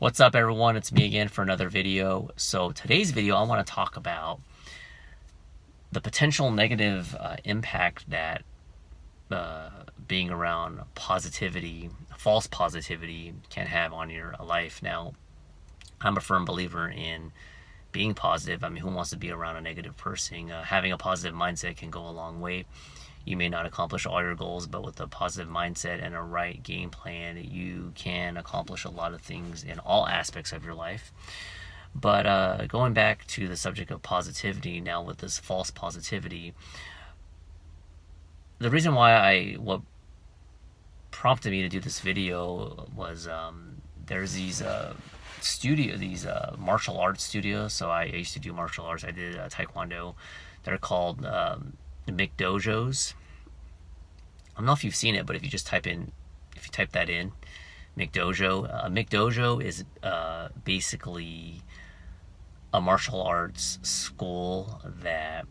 What's up, everyone? It's me again for another video. So today's video, I want to talk about the potential negative impact that being around positivity, false positivity, can have on your life. Now, I'm a firm believer in being positive. I mean, who wants to be around a negative person? Having a positive mindset can go a long way. You may not accomplish all your goals, but with a positive mindset and a right game plan, you can accomplish a lot of things in all aspects of your life. But going back to the subject of positivity now, with this false positivity, the reason what prompted me to do this video was there's these martial arts studios. So I used to do martial arts. I did taekwondo. They're called McDojos. I don't know if you've seen it, but if you type that in, McDojo. McDojo is basically a martial arts school that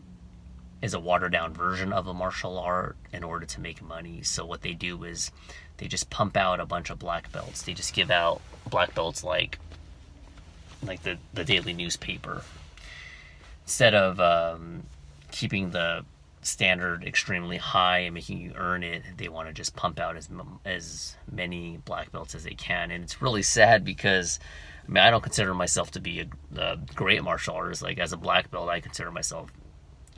is a watered down version of a martial art in order to make money. So what they do is they just pump out a bunch of black belts. They just give out black belts like the daily newspaper. Instead of keeping the standard extremely high and making you earn it, they want to just pump out as many black belts as they can. And it's really sad because I don't consider myself to be a great martial artist. Like, as a black belt, I consider myself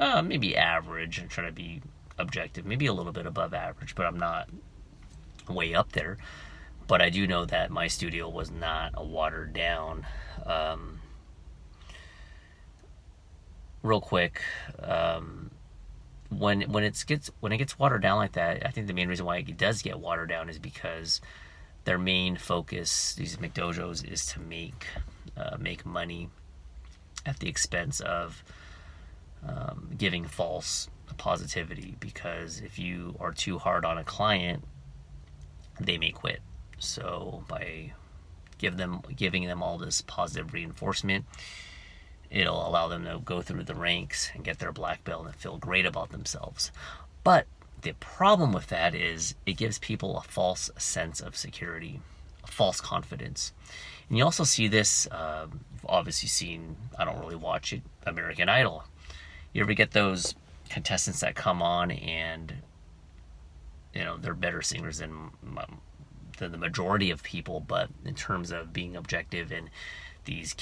maybe average. I'm trying to be objective, maybe a little bit above average, but I'm not way up there. But I do know that my studio was not a watered down. Real quick, when it gets watered down like that, I think the main reason why it does get watered down is because their main focus, these McDojos, is to make money at the expense of giving false positivity. Because if you are too hard on a client, they may quit. So by giving them all this positive reinforcement, it'll allow them to go through the ranks and get their black belt and feel great about themselves. But the problem with that is it gives people a false sense of security, a false confidence. And you also see this, you've obviously seen, I don't really watch it, American Idol. You ever get those contestants that come on and, they're better singers than the majority of people, but in terms of being objective, and these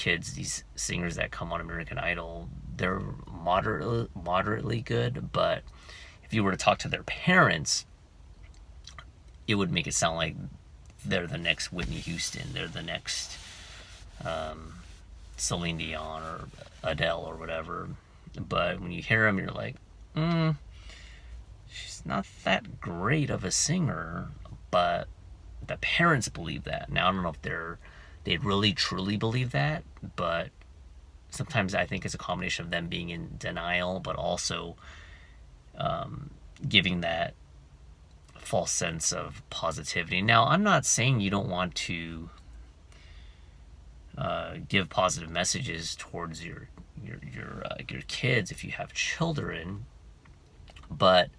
singers that come on American Idol, they're moderately good, but if you were to talk to their parents, it would make it sound like they're the next Whitney Houston, they're the next Celine Dion or Adele or whatever. But when you hear them, you're like, she's not that great of a singer. But the parents believe that. Now, I don't know if they really truly believe that, but sometimes I think it's a combination of them being in denial, but also giving that false sense of positivity. Now, I'm not saying you don't want to give positive messages towards your kids if you have children, but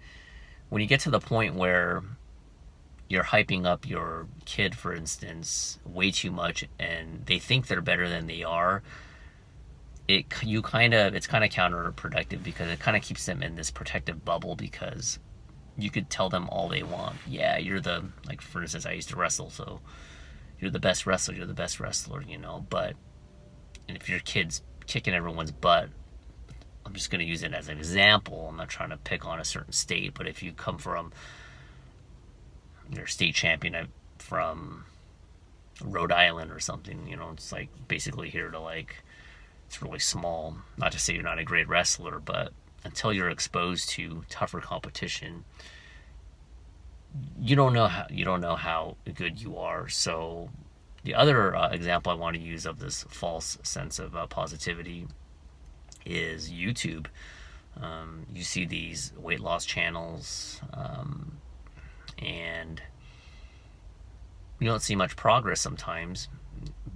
when you get to the point where you're hyping up your kid, for instance, way too much, and they think they're better than they are, it's kind of counterproductive, because it kind of keeps them in this protective bubble. Because you could tell them all they want. Yeah, like, for instance, I used to wrestle, so you're the best wrestler, but if your kid's kicking everyone's butt, I'm just going to use it as an example. I'm not trying to pick on a certain state, but if you come from, you're a state champion from Rhode Island or something, it's like basically here to, like, it's really small. Not to say you're not a great wrestler, but until you're exposed to tougher competition, you don't know how good you are. So the other example I want to use of this false sense of positivity is YouTube. You see these weight loss channels, and you don't see much progress sometimes,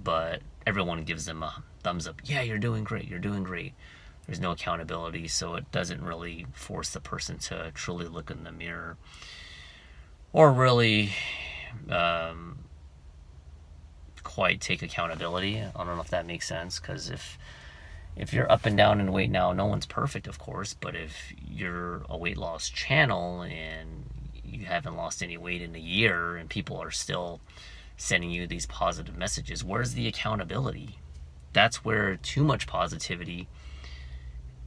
but everyone gives them a thumbs up. Yeah, you're doing great. There's no accountability, so it doesn't really force the person to truly look in the mirror or really quite take accountability. I don't know if that makes sense, because if you're up and down in weight now, no one's perfect, of course, but if you're a weight loss channel and you haven't lost any weight in a year and people are still sending you these positive messages, where's the accountability? That's where too much positivity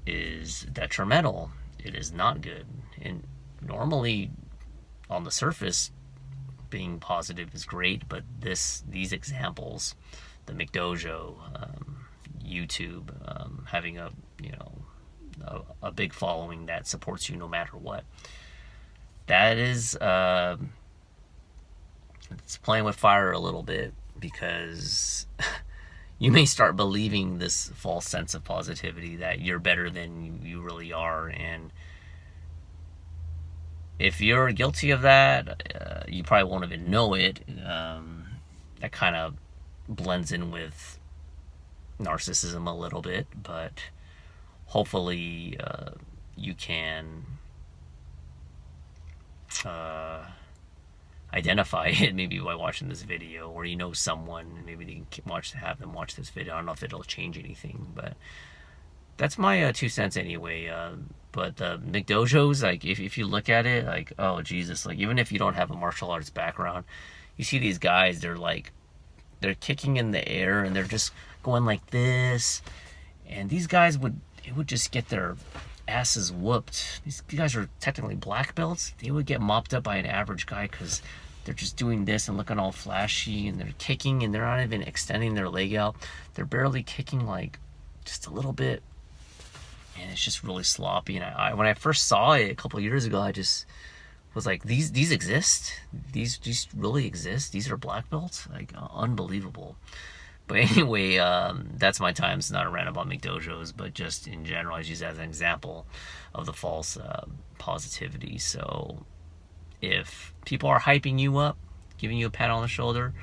is detrimental. It is not good. And normally, on the surface, being positive is great, but these examples, the McDojo, YouTube, having a big following that supports you no matter what, that is it's playing with fire a little bit, because you may start believing this false sense of positivity that you're better than you really are. And if you're guilty of that, you probably won't even know it. That kind of blends in with narcissism a little bit, but hopefully you can identify it maybe by watching this video, or you know someone, maybe they can have them watch this video. I don't know if it'll change anything, but that's my 2 cents anyway. But the McDojos, like, if you look at it, like, oh Jesus, like, even if you don't have a martial arts background, you see these guys, they're kicking in the air and they're just going like this, and these guys would just get their asses whooped. These guys are technically black belts. They would get mopped up by an average guy because they're just doing this and looking all flashy, and they're kicking and they're not even extending their leg out. They're barely kicking, like, just a little bit, and it's just really sloppy. And I when I first saw it a couple of years ago, I just was like, these exist? These really exist? These are black belts? Like, unbelievable. But anyway, that's my time. It's not a rant about McDojos, but just in general, I use that as an example of the false positivity. So if people are hyping you up, giving you a pat on the shoulder,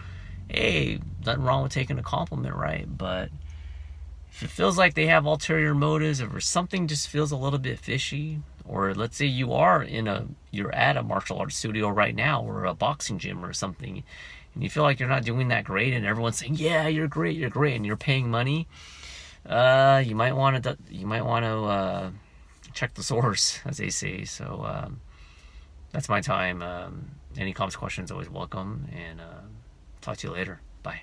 hey, nothing wrong with taking a compliment, right? But if it feels like they have ulterior motives, or something just feels a little bit fishy, or let's say you're at a martial arts studio right now, or a boxing gym or something, and you feel like you're not doing that great, and everyone's saying, yeah, you're great, and you're paying money, you might want to check the source, as they say. So that's my time. Any comments, questions, always welcome, and talk to you later. Bye.